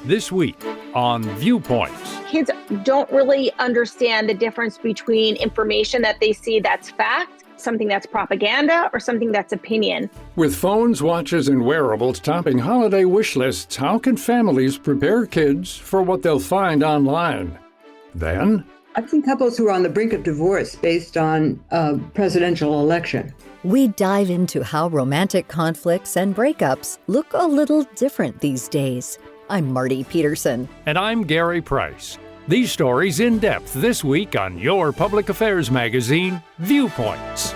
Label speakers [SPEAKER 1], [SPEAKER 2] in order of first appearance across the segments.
[SPEAKER 1] This week on Viewpoints.
[SPEAKER 2] Kids don't really understand the difference between information that they see that's fact, something that's propaganda, or something that's opinion.
[SPEAKER 1] With phones, watches, and wearables topping holiday wish lists, how can families prepare kids for what they'll find online? Then,
[SPEAKER 3] I've seen couples who are on the brink of divorce based on a presidential election.
[SPEAKER 4] We dive into how romantic conflicts and breakups look a little different these days. I'm Marty Peterson.
[SPEAKER 1] and I'm Gary Price. These stories in depth this week on your public affairs magazine, Viewpoints.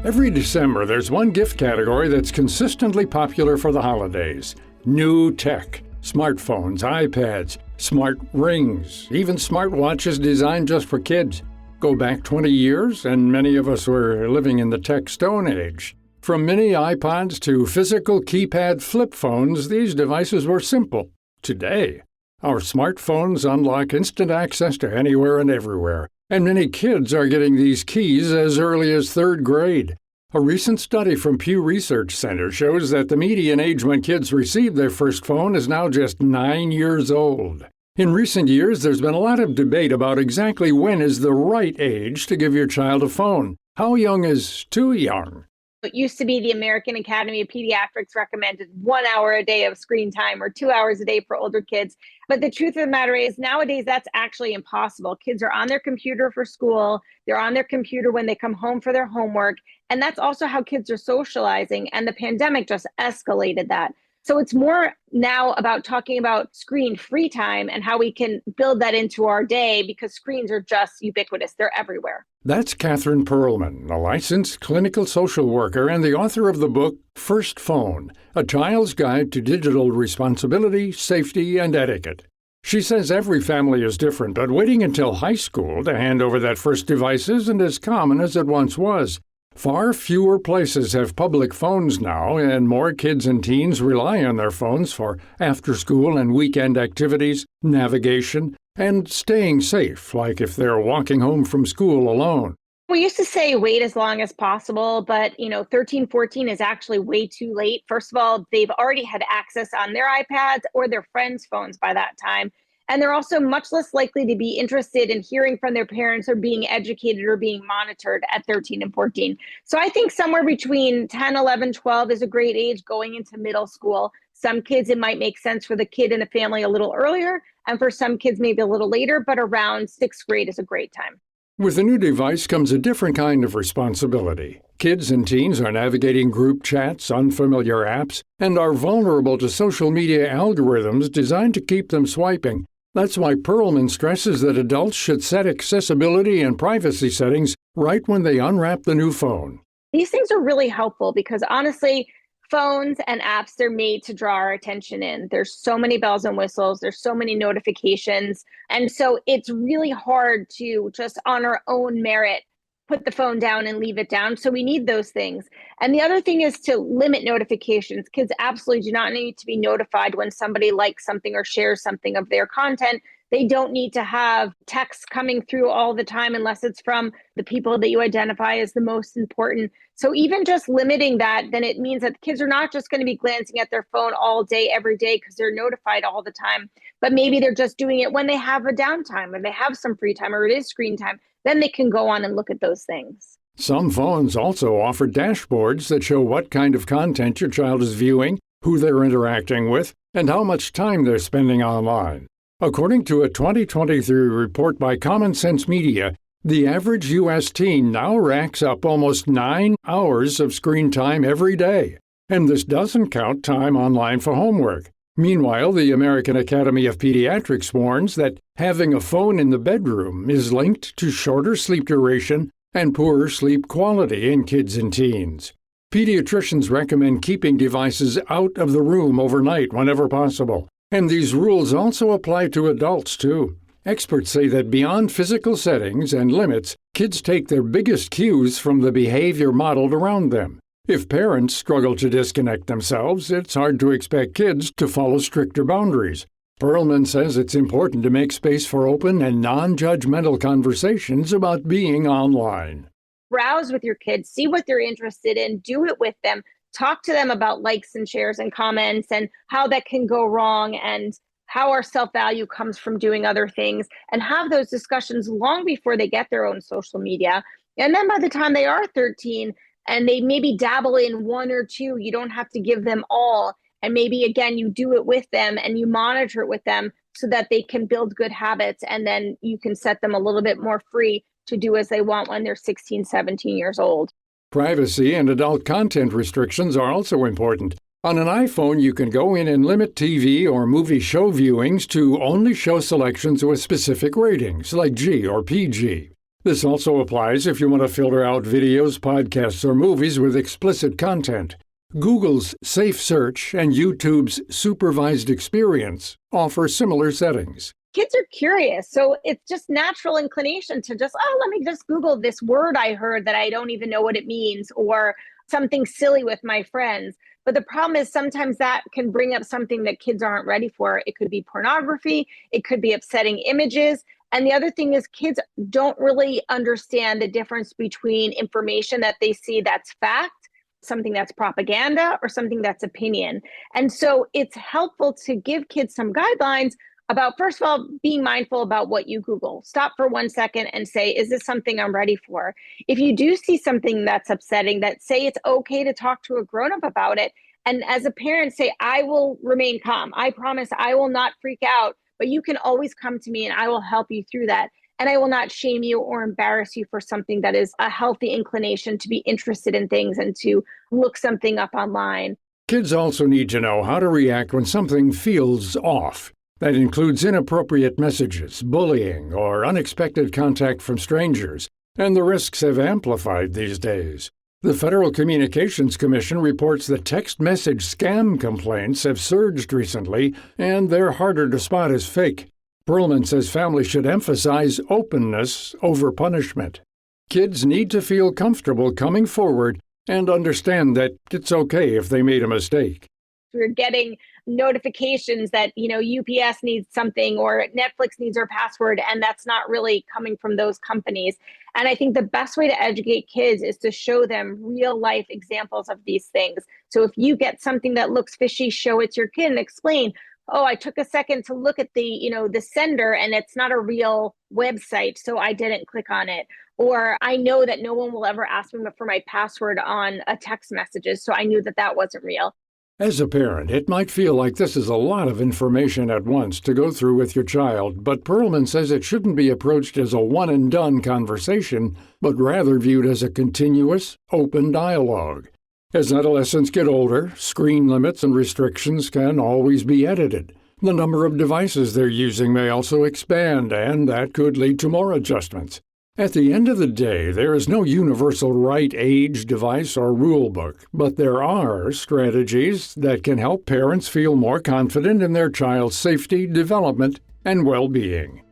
[SPEAKER 1] Every December, there's one gift category that's consistently popular for the holidays: new tech. Smartphones, iPads, smart rings, even smartwatches designed just for kids. Go back 20 years, and many of us were living in the tech stone age. From mini iPods to physical keypad flip phones, these devices were simple. Today, our smartphones unlock instant access to anywhere and everywhere, and many kids are getting these keys as early as third grade. A recent study from Pew Research Center shows that the median age when kids receive their first phone is now just 9 years old. In recent years, there's been a lot of debate about exactly when is the right age to give your child a phone. How young is too young?
[SPEAKER 2] It used to be the American Academy of Pediatrics recommended 1 hour a day of screen time or 2 hours a day for older kids. But the truth of the matter is nowadays that's actually impossible. Kids are on their computer for school. They're on their computer when they come home for their homework. And that's also how kids are socializing. And the pandemic just escalated that. So it's more now about talking about screen free time and how we can build that into our day because screens are just ubiquitous. They're everywhere.
[SPEAKER 1] That's Catherine Perlman, a licensed clinical social worker and the author of the book First Phone, A Child's Guide to Digital Responsibility, Safety, and Etiquette. She says every family is different, but waiting until high school to hand over that first device isn't as common as it once was. Far fewer places have public phones now, and more kids and teens rely on their phones for after-school and weekend activities, navigation, and staying safe, like if they're walking home from school alone.
[SPEAKER 2] We used to say wait as long as possible, but 13, 14 is actually way too late. First of all, they've already had access on their iPads or their friends' phones by that time. And they're also much less likely to be interested in hearing from their parents or being educated or being monitored at 13 and 14. So I think somewhere between 10, 11, 12 is a great age going into middle school. Some kids, it might make sense for the kid and the family a little earlier. And for some kids, maybe a little later, but around sixth grade is a great time.
[SPEAKER 1] With the new device comes a different kind of responsibility. Kids and teens are navigating group chats, unfamiliar apps, and are vulnerable to social media algorithms designed to keep them swiping. That's why Perlman stresses that adults should set accessibility and privacy settings right when they unwrap the new phone.
[SPEAKER 2] These things are really helpful because honestly, phones and apps, they're made to draw our attention in. There's so many bells and whistles. There's so many notifications. And so it's really hard to just on our own merit put the phone down and leave it down. So we need those things. And the other thing is to limit notifications. Kids absolutely do not need to be notified when somebody likes something or shares something of their content. They don't need to have texts coming through all the time unless it's from the people that you identify as the most important. So even just limiting that, then it means that kids are not just going to be glancing at their phone all day, every day, because they're notified all the time. But maybe they're just doing it when they have a downtime or they have some free time or it is screen time. Then they can go on and look at those things.
[SPEAKER 1] Some phones also offer dashboards that show what kind of content your child is viewing, who they're interacting with, and how much time they're spending online. According to a 2023 report by Common Sense Media, the average U.S. teen now racks up almost 9 hours of screen time every day. And this doesn't count time online for homework. Meanwhile, the American Academy of Pediatrics warns that having a phone in the bedroom is linked to shorter sleep duration and poorer sleep quality in kids and teens. Pediatricians recommend keeping devices out of the room overnight whenever possible. And these rules also apply to adults, too. Experts say that beyond physical settings and limits, kids take their biggest cues from the behavior modeled around them. If parents struggle to disconnect themselves, it's hard to expect kids to follow stricter boundaries. Perlman says it's important to make space for open and non-judgmental conversations about being online.
[SPEAKER 2] Browse with your kids, see what they're interested in, do it with them, talk to them about likes and shares and comments and how that can go wrong and how our self-value comes from doing other things, and have those discussions long before they get their own social media. And then by the time they are 13 and they maybe dabble in one or two, you don't have to give them all. And maybe, again, you do it with them and you monitor it with them so that they can build good habits. And then you can set them a little bit more free to do as they want when they're 16, 17 years old.
[SPEAKER 1] Privacy and adult content restrictions are also important. On an iPhone, you can go in and limit TV or movie show viewings to only show selections with specific ratings, like G or PG. This also applies if you want to filter out videos, podcasts, or movies with explicit content. Google's Safe Search and YouTube's Supervised Experience offer similar settings.
[SPEAKER 2] Kids are curious, so it's just natural inclination to just, let me just Google this word I heard that I don't even know what it means, or something silly with my friends. But the problem is sometimes that can bring up something that kids aren't ready for. It could be pornography, it could be upsetting images. And the other thing is kids don't really understand the difference between information that they see that's fact, something that's propaganda, or something that's opinion. And so it's helpful to give kids some guidelines about, first of all, being mindful about what you Google. Stop for 1 second and say, is this something I'm ready for? If you do see something that's upsetting, that say it's okay to talk to a grown-up about it. And as a parent, say, I will remain calm. I promise I will not freak out, but you can always come to me and I will help you through that. And I will not shame you or embarrass you for something that is a healthy inclination to be interested in things and to look something up online.
[SPEAKER 1] Kids also need to know how to react when something feels off. That includes inappropriate messages, bullying, or unexpected contact from strangers, and the risks have amplified these days. The Federal Communications Commission reports that text message scam complaints have surged recently, and they're harder to spot as fake. Perlman says families should emphasize openness over punishment. Kids need to feel comfortable coming forward and understand that it's okay if they made a mistake.
[SPEAKER 2] We're getting notifications that, UPS needs something or Netflix needs our password, and that's not really coming from those companies. And I think the best way to educate kids is to show them real life examples of these things. So if you get something that looks fishy, show it to your kid and explain, I took a second to look at the sender and it's not a real website, so I didn't click on it. Or I know that no one will ever ask me for my password on a text messages, so I knew that that wasn't real.
[SPEAKER 1] As a parent, it might feel like this is a lot of information at once to go through with your child, but Perlman says it shouldn't be approached as a one-and-done conversation, but rather viewed as a continuous, open dialogue. As adolescents get older, screen limits and restrictions can always be edited. The number of devices they're using may also expand, and that could lead to more adjustments. At the end of the day, there is no universal right age, device, or rule book, but there are strategies that can help parents feel more confident in their child's safety, development, and well-being.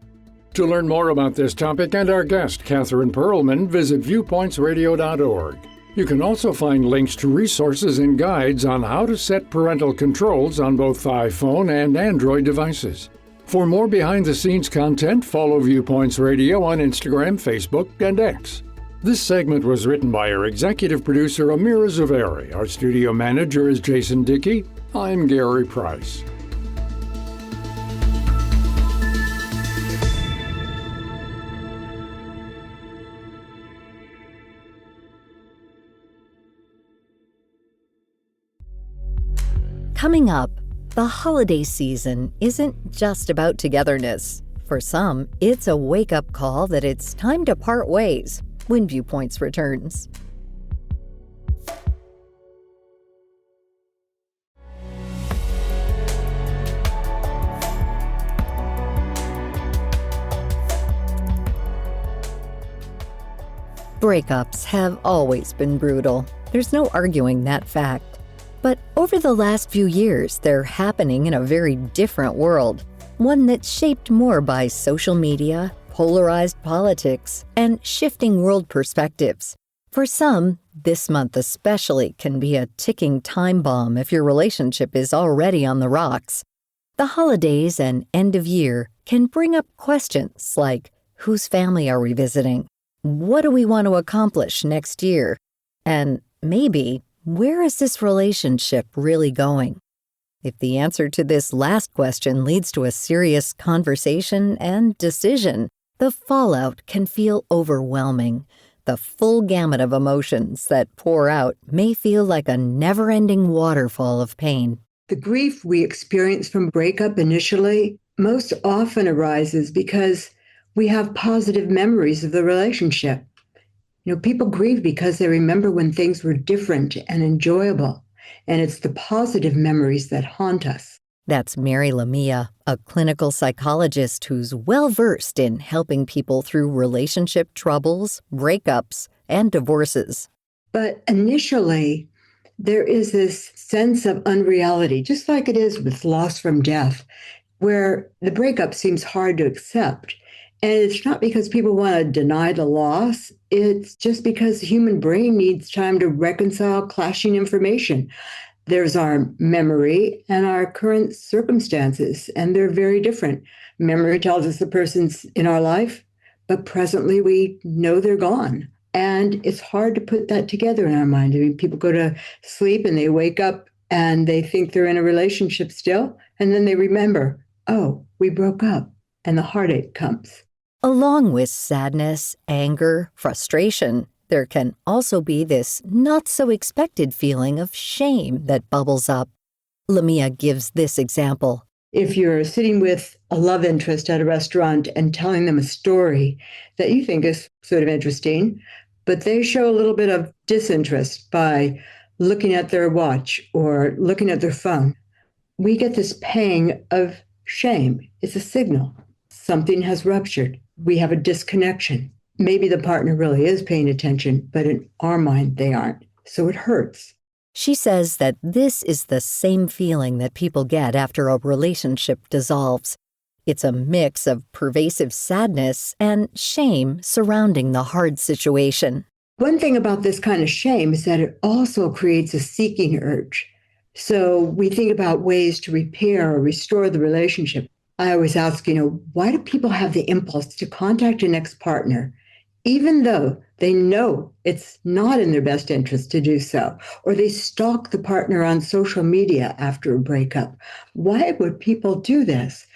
[SPEAKER 1] To learn more about this topic and our guest, Catherine Perlman, visit viewpointsradio.org. You can also find links to resources and guides on how to set parental controls on both iPhone and Android devices. For more behind-the-scenes content, follow Viewpoints Radio on Instagram, Facebook, and X. This segment was written by our executive producer, Amira Zaveri. Our studio manager is Jason Dickey. I'm Gary Price.
[SPEAKER 4] Coming up, the holiday season isn't just about togetherness. For some, it's a wake-up call that it's time to part ways when Viewpoints returns. Breakups have always been brutal. There's no arguing that fact. But over the last few years, they're happening in a very different world, one that's shaped more by social media, polarized politics, and shifting world perspectives. For some, this month especially can be a ticking time bomb if your relationship is already on the rocks. The holidays and end of year can bring up questions like, whose family are we visiting? What do we want to accomplish next year? And maybe, where is this relationship really going? If the answer to this last question leads to a serious conversation and decision, the fallout can feel overwhelming. The full gamut of emotions that pour out may feel like a never-ending waterfall of pain.
[SPEAKER 3] The grief we experience from breakup initially most often arises because we have positive memories of the relationship. People grieve because they remember when things were different and enjoyable, and it's the positive memories that haunt us.
[SPEAKER 4] That's Mary Lamia, a clinical psychologist who's well-versed in helping people through relationship troubles, breakups, and divorces.
[SPEAKER 3] But initially, there is this sense of unreality, just like it is with loss from death, where the breakup seems hard to accept. And it's not because people want to deny the loss. It's just because the human brain needs time to reconcile clashing information. There's our memory and our current circumstances, and they're very different. Memory tells us the person's in our life, but presently we know they're gone. And it's hard to put that together in our mind. I mean, people go to sleep and they wake up and they think they're in a relationship still, and then they remember, oh, we broke up, and the heartache comes.
[SPEAKER 4] Along with sadness, anger, frustration, there can also be this not-so-expected feeling of shame that bubbles up. Lamia gives this example.
[SPEAKER 3] If you're sitting with a love interest at a restaurant and telling them a story that you think is sort of interesting, but they show a little bit of disinterest by looking at their watch or looking at their phone, we get this pang of shame. It's a signal. Something has ruptured. We have a disconnection. Maybe the partner really is paying attention, but in our mind, they aren't. So it hurts.
[SPEAKER 4] She says that this is the same feeling that people get after a relationship dissolves. It's a mix of pervasive sadness and shame surrounding the hard situation.
[SPEAKER 3] One thing about this kind of shame is that it also creates a seeking urge. So we think about ways to repair or restore the relationship. I always ask, why do people have the impulse to contact an ex-partner, even though they know it's not in their best interest to do so, or they stalk the partner on social media after a breakup? Why would people do this?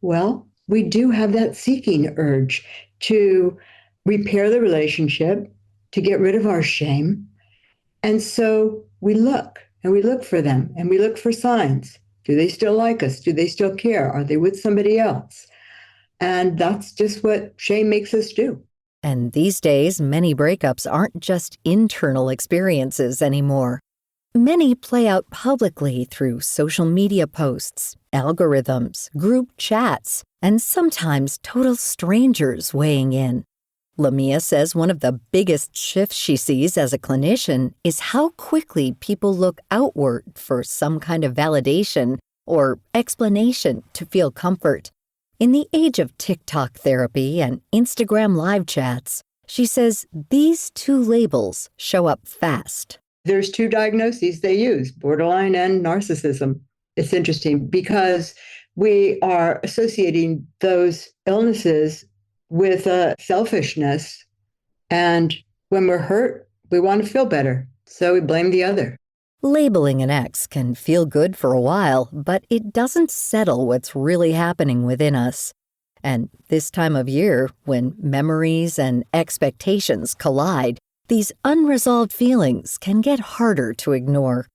[SPEAKER 3] Well, we do have that seeking urge to repair the relationship, to get rid of our shame. And so we look, and we look for them, and we look for signs. Do they still like us? Do they still care? Are they with somebody else? And that's just what shame makes us do.
[SPEAKER 4] And these days, many breakups aren't just internal experiences anymore. Many play out publicly through social media posts, algorithms, group chats, and sometimes total strangers weighing in. Lamia says one of the biggest shifts she sees as a clinician is how quickly people look outward for some kind of validation or explanation to feel comfort. In the age of TikTok therapy and Instagram live chats, she says these two labels show up fast.
[SPEAKER 3] There's two diagnoses they use, borderline and narcissism. It's interesting because we are associating those illnesses with selfishness. And when we're hurt, we want to feel better. So we blame the other.
[SPEAKER 4] Labeling an ex can feel good for a while, but it doesn't settle what's really happening within us. And this time of year, when memories and expectations collide, these unresolved feelings can get harder to ignore.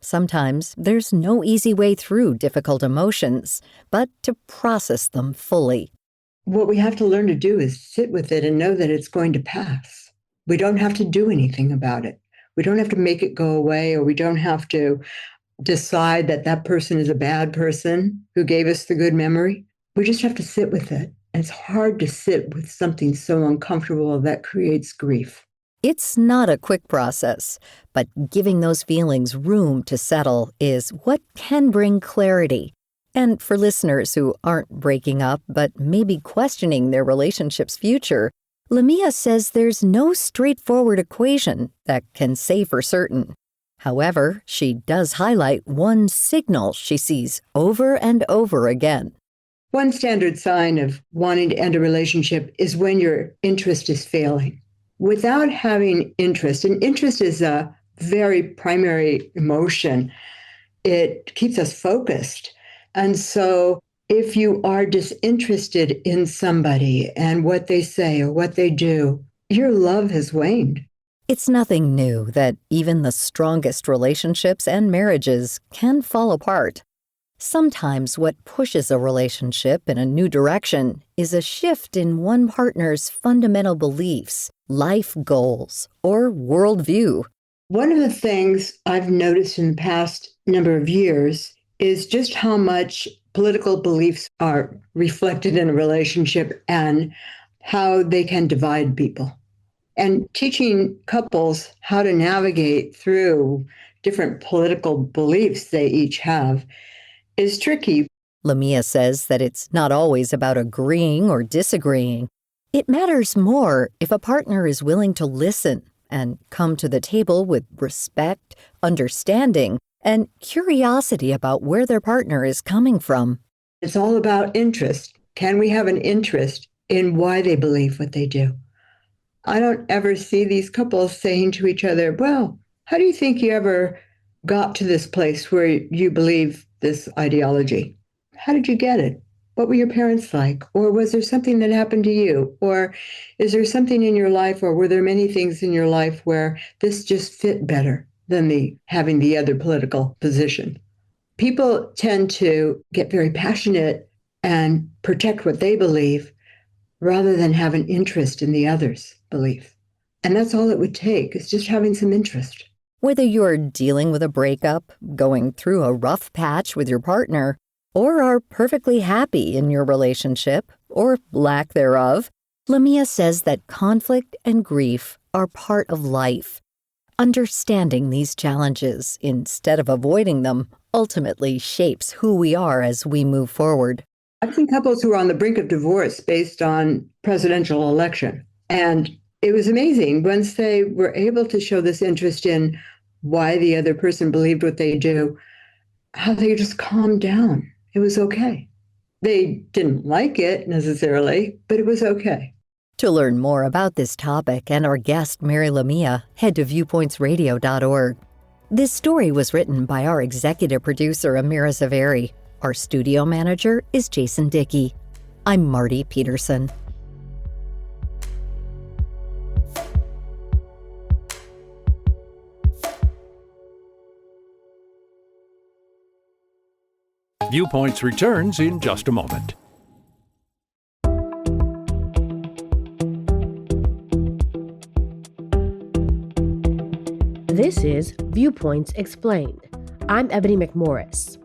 [SPEAKER 4] Sometimes there's no easy way through difficult emotions, but to process them fully.
[SPEAKER 3] What we have to learn to do is sit with it and know that it's going to pass. We don't have to do anything about it. We don't have to make it go away, or we don't have to decide that that person is a bad person who gave us the good memory. We just have to sit with it. And it's hard to sit with something so uncomfortable that creates grief.
[SPEAKER 4] It's not a quick process, but giving those feelings room to settle is what can bring clarity. And for listeners who aren't breaking up but maybe questioning their relationship's future, Lamia says there's no straightforward equation that can say for certain. However, she does highlight one signal she sees over and over again.
[SPEAKER 3] One standard sign of wanting to end a relationship is when your interest is failing. Without having interest, and interest is a very primary emotion, it keeps us focused. And so if you are disinterested in somebody and what they say or what they do, your love has waned.
[SPEAKER 4] It's nothing new that even the strongest relationships and marriages can fall apart. Sometimes what pushes a relationship in a new direction is a shift in one partner's fundamental beliefs, life goals, or worldview.
[SPEAKER 3] One of the things I've noticed in the past number of years is just how much political beliefs are reflected in a relationship and how they can divide people. And teaching couples how to navigate through different political beliefs they each have is tricky.
[SPEAKER 4] Lamia says that it's not always about agreeing or disagreeing. It matters more if a partner is willing to listen and come to the table with respect, understanding, and curiosity about where their partner is coming from.
[SPEAKER 3] It's all about interest. Can we have an interest in why they believe what they do? I don't ever see these couples saying to each other, well, how do you think you ever got to this place where you believe this ideology? How did you get it? What were your parents like? Or was there something that happened to you? Or is there something in your life, or were there many things in your life where this just fit better than having the other political position? People tend to get very passionate and protect what they believe rather than have an interest in the other's belief. And that's all it would take, is just having some interest.
[SPEAKER 4] Whether you're dealing with a breakup, going through a rough patch with your partner, or are perfectly happy in your relationship, or lack thereof, Lamia says that conflict and grief are part of life. Understanding these challenges, instead of avoiding them, ultimately shapes who we are as we move forward.
[SPEAKER 3] I've seen couples who are on the brink of divorce based on presidential election. And it was amazing once they were able to show this interest in why the other person believed what they do, how they just calmed down. It was okay. They didn't like it necessarily, but it was okay.
[SPEAKER 4] To learn more about this topic and our guest, Mary Lamia, head to viewpointsradio.org. This story was written by our executive producer, Amira Zaveri. Our studio manager is Jason Dickey. I'm Marty Peterson.
[SPEAKER 1] Viewpoints returns in just a moment.
[SPEAKER 5] This is Viewpoints Explained. I'm Ebony McMorris.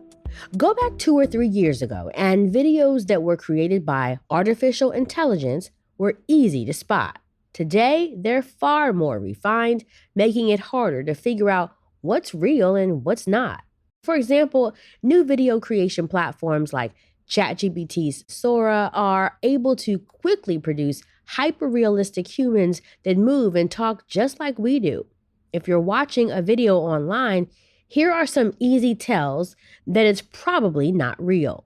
[SPEAKER 5] Go back 2 or 3 years ago, and videos that were created by artificial intelligence were easy to spot. Today, they're far more refined, making it harder to figure out what's real and what's not. For example, new video creation platforms like ChatGPT's Sora are able to quickly produce hyper-realistic humans that move and talk just like we do. If you're watching a video online, here are some easy tells that it's probably not real.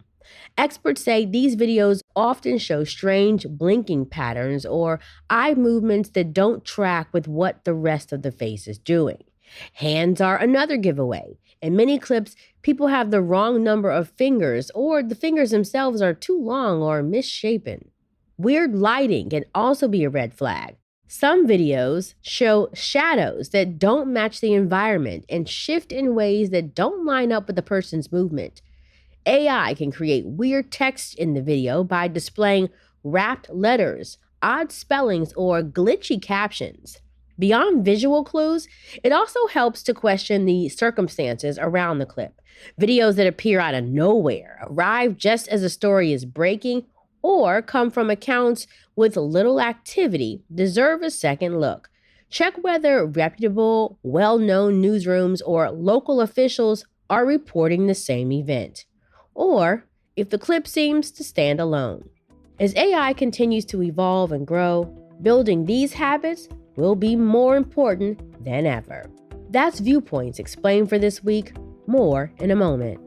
[SPEAKER 5] Experts say these videos often show strange blinking patterns or eye movements that don't track with what the rest of the face is doing. Hands are another giveaway. In many clips, people have the wrong number of fingers, or the fingers themselves are too long or misshapen. Weird lighting can also be a red flag. Some videos show shadows that don't match the environment and shift in ways that don't line up with the person's movement. AI can create weird text in the video by displaying wrapped letters, odd spellings, or glitchy captions. Beyond visual clues, it also helps to question the circumstances around the clip. Videos that appear out of nowhere, arrive just as the story is breaking, or come from accounts with little activity deserve a second look. Check whether reputable, well-known newsrooms or local officials are reporting the same event, or if the clip seems to stand alone. As AI continues to evolve and grow, building these habits will be more important than ever. That's Viewpoints Explained for this week. More in a moment.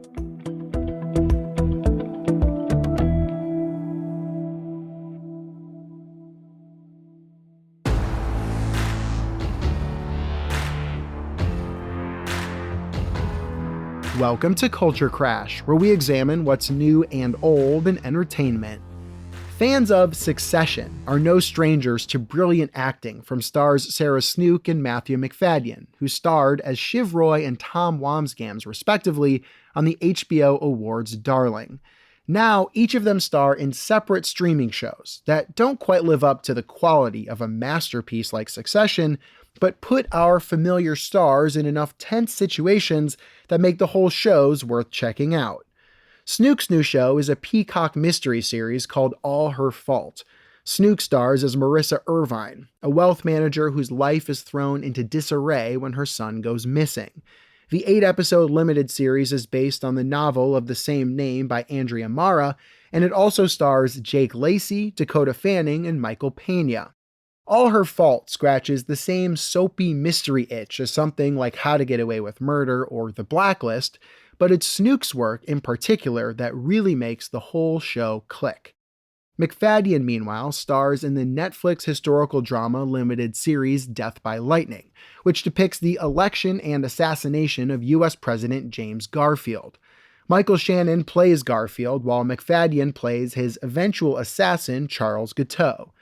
[SPEAKER 6] Welcome to Culture Crash, where we examine what's new and old in entertainment. Fans of Succession are no strangers to brilliant acting from stars Sarah Snook and Matthew Macfadyen, who starred as Shiv Roy and Tom Wambsgans respectively on the HBO Awards Darling. Now, each of them star in separate streaming shows that don't quite live up to the quality of a masterpiece like Succession, but put our familiar stars in enough tense situations that make the whole shows worth checking out. Snook's new show is a Peacock mystery series called All Her Fault. Snook stars as Marissa Irvine, a wealth manager whose life is thrown into disarray when her son goes missing. The 8-episode limited series is based on the novel of the same name by Andrea Mara, and it also stars Jake Lacy, Dakota Fanning, and Michael Pena. All Her Fault scratches the same soapy mystery itch as something like How to Get Away with Murder or The Blacklist, but it's Snook's work in particular that really makes the whole show click. Macfadyen, meanwhile, stars in the Netflix historical drama limited series Death by Lightning, which depicts the election and assassination of US President James Garfield. Michael Shannon plays Garfield, while Macfadyen plays his eventual assassin, Charles Guiteau.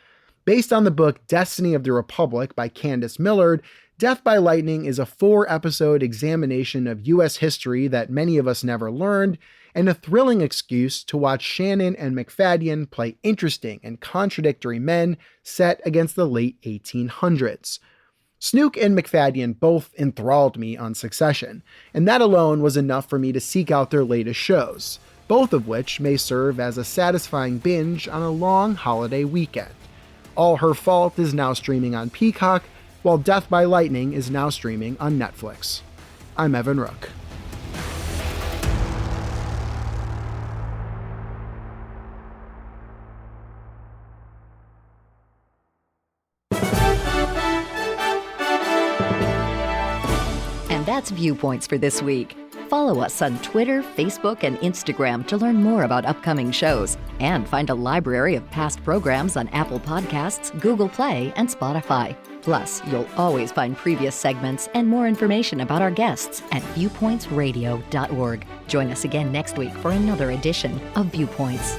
[SPEAKER 6] Based on the book Destiny of the Republic by Candace Millard, Death by Lightning is a 4-episode examination of US history that many of us never learned, and a thrilling excuse to watch Shannon and Macfadyen play interesting and contradictory men set against the late 1800s. Snook and Macfadyen both enthralled me on Succession, and that alone was enough for me to seek out their latest shows, both of which may serve as a satisfying binge on a long holiday weekend. All Her Fault is now streaming on Peacock, while Death by Lightning is now streaming on Netflix. I'm Evan Rook.
[SPEAKER 4] And that's Viewpoints for this week. Follow us on Twitter, Facebook, and Instagram to learn more about upcoming shows and find a library of past programs on Apple Podcasts, Google Play, and Spotify. Plus, you'll always find previous segments and more information about our guests at viewpointsradio.org. Join us again next week for another edition of Viewpoints.